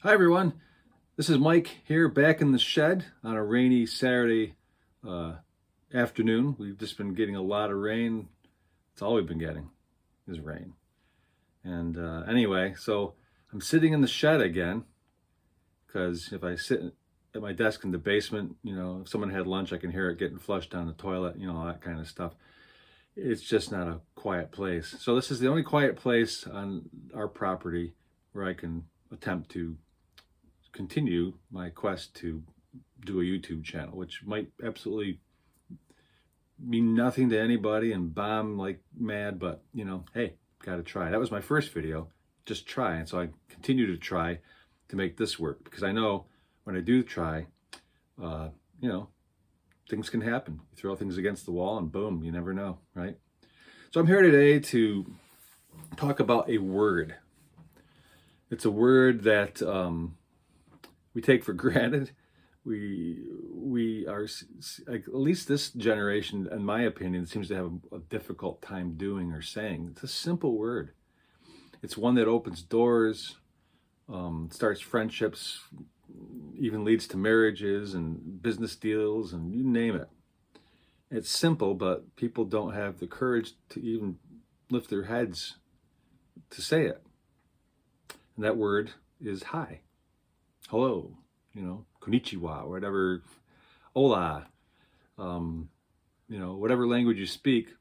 Hi everyone, this is Mike here back in the shed on a rainy Saturday afternoon. We've just been getting a lot of rain. It's all we've been getting is rain. And anyway, so I'm sitting in the shed again because if I sit at my desk in the basement, if someone had lunch, I can hear it getting flushed down the toilet, all that kind of stuff. It's just not a quiet place. So this is the only quiet place on our property where I can attempt to continue my quest to do a YouTube channel, which might absolutely mean nothing to anybody and bomb like mad, but hey, gotta try. That was my first video, just try. And so I continue to try to make this work because I know when I do try, things can happen. You throw things against the wall and boom, you never know, right? So I'm here today to talk about a word. It's a word that we take for granted. We are, at least this generation, in my opinion, seems to have a difficult time doing or saying. It's a simple word. It's one that opens doors, starts friendships, even leads to marriages and business deals, and you name it. It's simple, but people don't have the courage to even lift their heads to say it. And that word is hi. Hello, konnichiwa, whatever, hola, whatever language you speak,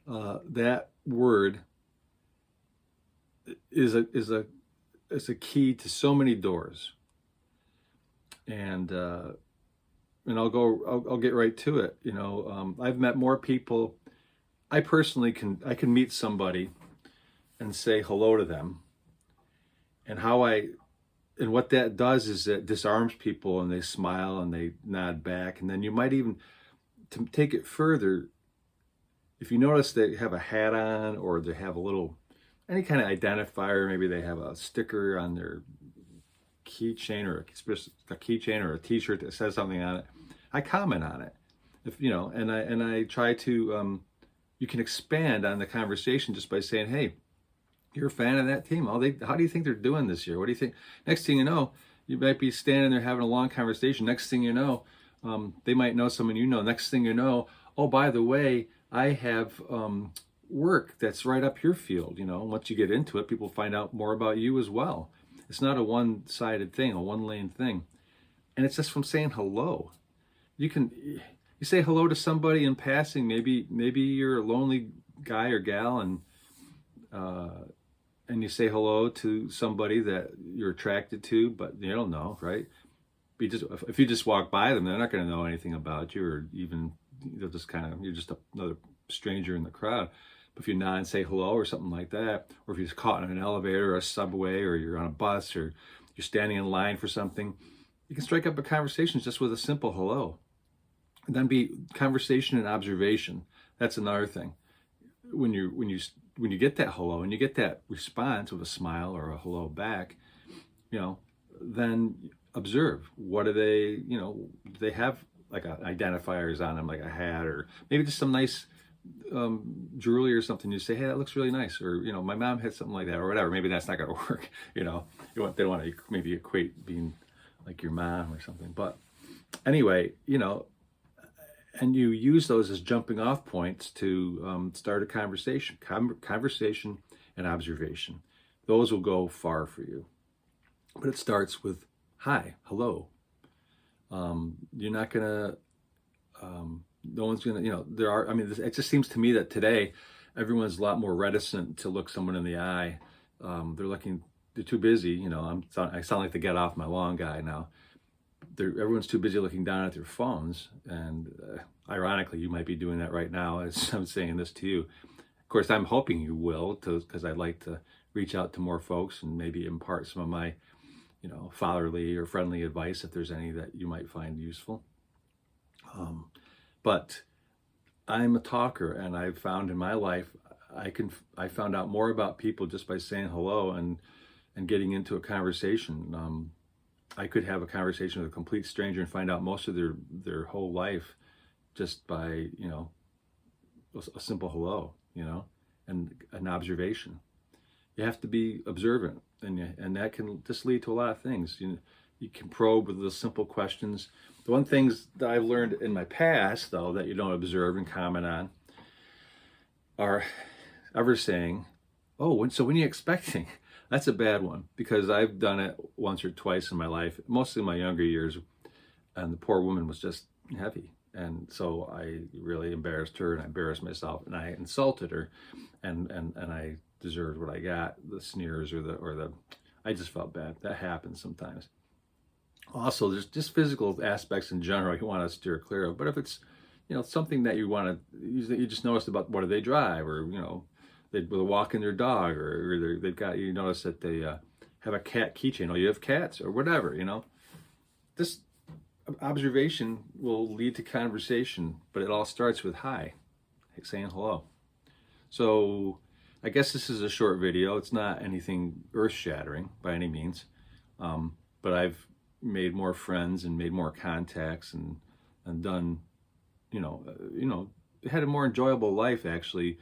that word is a key to so many doors. And I'll get right to it. I've met more people. I personally can meet somebody and say hello to them, and what that does is it disarms people and they smile and they nod back. And then you might even, to take it further, if you notice they have a hat on or they have any kind of identifier, maybe they have a sticker on their keychain or a t-shirt that says something on it, I comment on it. And I try to, you can expand on the conversation just by saying, hey, you're a fan of that team. How do you think they're doing this year? What do you think? Next thing you know, you might be standing there having a long conversation. Next thing you know, they might know someone you know. Next thing you know, oh, by the way, I have work that's right up your field. Once you get into it, people find out more about you as well. It's not a one-sided thing, a one-lane thing. And it's just from saying hello. You say hello to somebody in passing. Maybe you're a lonely guy or gal, and you say hello to somebody that you're attracted to, but they don't know, right? If you just walk by them, they're not going to know anything about you, or even you're just another stranger in the crowd. But if you nod and say hello or something like that, or if you're caught in an elevator or a subway, or you're on a bus, or you're standing in line for something, you can strike up a conversation just with a simple hello. And then be conversation and observation. That's another thing. When you get that hello and you get that response with a smile or a hello back, then observe. What do do they have like identifiers on them, like a hat or maybe just some nice jewelry or something. You say, hey, that looks really nice. Or, my mom had something like that or whatever. Maybe that's not going to work. They don't want to maybe equate being like your mom or something. But anyway, and you use those as jumping off points to start a conversation. Conversation and observation. Those will go far for you. But it starts with hi, hello. You're not going to, no one's going to, it just seems to me that today everyone's a lot more reticent to look someone in the eye. They're too busy. I sound like the get off my lawn guy now. Everyone's too busy looking down at their phones, and ironically, you might be doing that right now as I'm saying this to you. Of course, I'm hoping you will, because I'd like to reach out to more folks and maybe impart some of my, fatherly or friendly advice if there's any that you might find useful. But I'm a talker, and I've found in my life I found out more about people just by saying hello and getting into a conversation. I could have a conversation with a complete stranger and find out most of their whole life just by, a simple hello, and an observation. you have to be observant, and that can just lead to a lot of things. You can probe with the simple questions. The one things that I've learned in my past, though, that you don't observe and comment on are ever saying, "Oh, when are you expecting?" That's a bad one, because I've done it once or twice in my life, mostly in my younger years, and the poor woman was just heavy. And so I really embarrassed her, and I embarrassed myself, and I insulted her, and I deserved what I got, the sneers or the I just felt bad. That happens sometimes. Also, there's just physical aspects in general you want to steer clear of. But if it's, something that you want to, you just noticed about, what do they drive, or they're walking their dog, or they've got, you notice that they have a cat keychain. Oh, you have cats, or whatever. This observation will lead to conversation, but it all starts with hi, saying hello. So I guess this is a short video. It's not anything earth-shattering by any means, but I've made more friends and made more contacts and done, had a more enjoyable life, actually,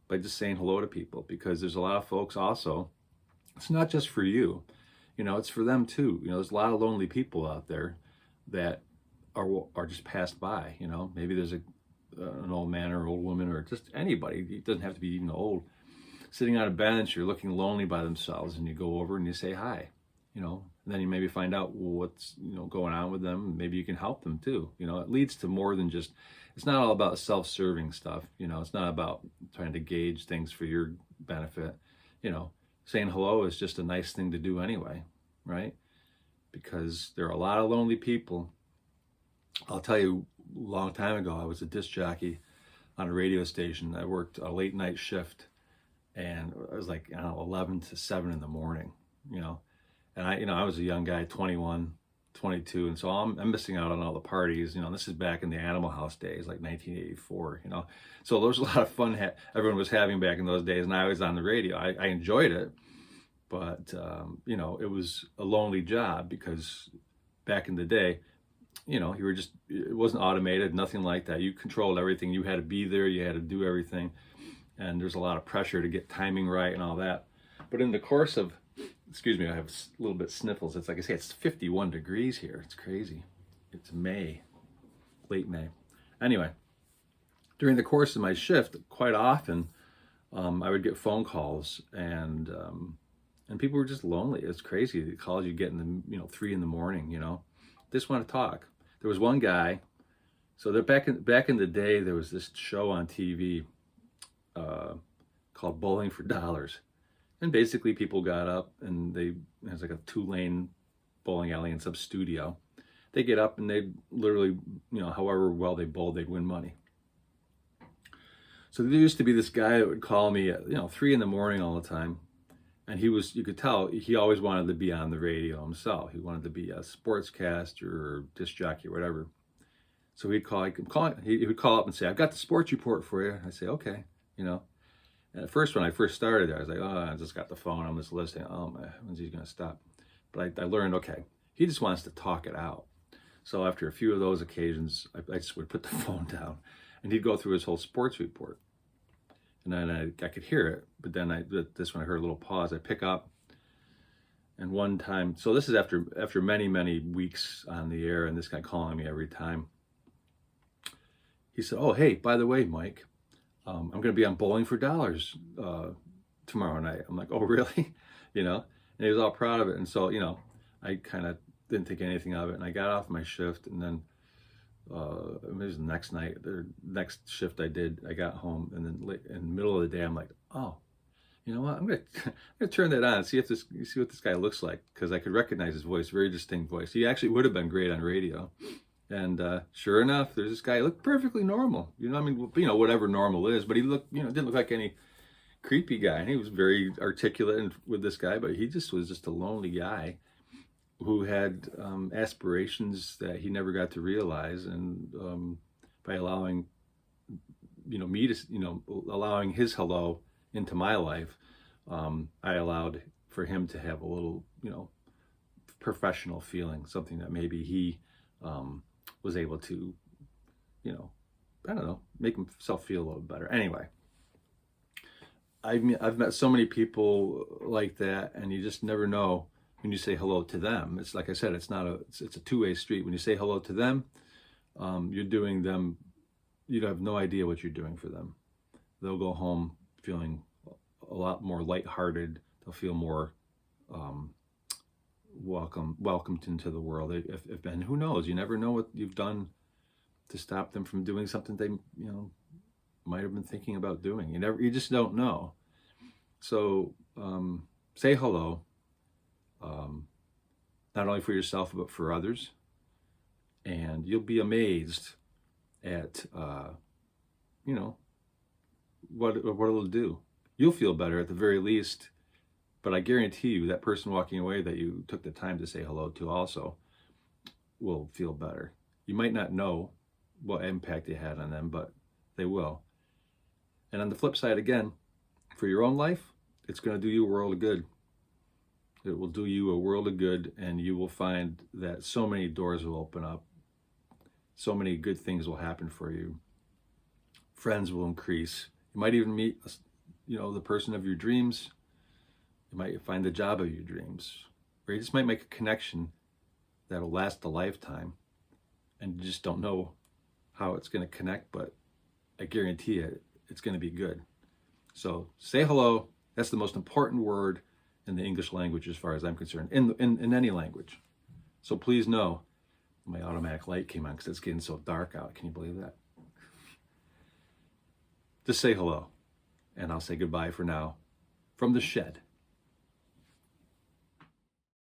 by just saying hello to people, because there's a lot of folks also, it's not just for you, it's for them too. There's a lot of lonely people out there that are just passed by. Maybe there's an old man or old woman, or just anybody. It doesn't have to be even old, sitting on a bench or looking lonely by themselves, and you go over and you say hi, and then you maybe find out, well, what's going on with them. Maybe you can help them too. It leads to more than just, it's not all about self-serving stuff. It's not about trying to gauge things for your benefit. Saying hello is just a nice thing to do anyway, right? Because there are a lot of lonely people. I'll tell you, a long time ago, I was a disc jockey on a radio station. I worked a late night shift, and it was like, 11 to 7 in the morning, and I was a young guy, 21, 22. And so I'm missing out on all the parties. This is back in the Animal House days, like 1984, so there was a lot of fun everyone was having back in those days, and I was on the radio. I enjoyed it, but it was a lonely job, because back in the day, it wasn't automated, nothing like that. You controlled everything. You had to be there, you had to do everything, and there's a lot of pressure to get timing right and all that. But in the course of, excuse me, I have a little bit sniffles. It's like I say, it's 51 degrees here. It's crazy. It's May, late May. Anyway, during the course of my shift, quite often, I would get phone calls, and people were just lonely. It's crazy. The calls you get in the 3 in the morning. They just want to talk. There was one guy. So back in the day, there was this show on TV called Bowling for Dollars. And basically people got up, and it was like a 2-lane bowling alley in some studio. They get up and they literally, however well they bowled, they'd win money. So there used to be this guy that would call me at 3 in the morning all the time. And you could tell he always wanted to be on the radio himself. He wanted to be a sportscaster or disc jockey or whatever. So he would call up and say, "I've got the sports report for you." I'd say, "Okay," And at first, when I first started there, I was like, "Oh, I just got the phone. I'm just listening. Oh man, when's he going to stop?" But I learned, okay, he just wants to talk it out. So after a few of those occasions, I just would put the phone down, and he'd go through his whole sports report. And then I could hear it, but then when I heard a little pause, I pick up. And one time, so this is after many, many weeks on the air, and this guy calling me every time. He said, "Oh, hey, by the way, Mike, I'm going to be on Bowling for Dollars tomorrow night." I'm like, "Oh, really?" And he was all proud of it. And so, I kind of didn't think anything of it. And I got off my shift, and then it was the next night, the next shift I did, I got home, and then in the middle of the day, I'm like, "Oh, you know what? I'm gonna turn that on and see what this guy looks like," because I could recognize his voice, very distinct voice. He actually would have been great on radio. And sure enough, there's this guy. He looked perfectly normal. Whatever normal is. But he didn't look like any creepy guy. And he was very articulate with this guy, but he was just a lonely guy who had aspirations that he never got to realize. And by allowing, allowing his hello into my life, I allowed for him to have a little, professional feeling, something that maybe he was able to, I don't know, make himself feel a little better. Anyway, I've met so many people like that, and you just never know when you say hello to them. It's like I said, it's not a it's a two-way street. When you say hello to them, you're doing them. You have no idea what you're doing for them. They'll go home feeling a lot more lighthearted. They'll feel more um, welcomed into the world. If and who knows? You never know what you've done to stop them from doing something they might have been thinking about doing. You just don't know. So say hello, um, not only for yourself but for others, and you'll be amazed at you know what it'll do. You'll feel better at the very least, but I guarantee you that person walking away that you took the time to say hello to also will feel better. You might not know what impact it had on them, but they will. And on the flip side, again, for your own life, it's going to do you a world of good. It will do you a world of good, and you will find that so many doors will open up. So many good things will happen for you. Friends will increase. You might even meet, the person of your dreams. You might find the job of your dreams. Or you just might make a connection that'll last a lifetime. And you just don't know how it's going to connect, but I guarantee you it's going to be good. So say hello. That's the most important word in the English language as far as I'm concerned, in any language. So please know, my automatic light came on because it's getting so dark out. Can you believe that? Just say hello, and I'll say goodbye for now from the shed.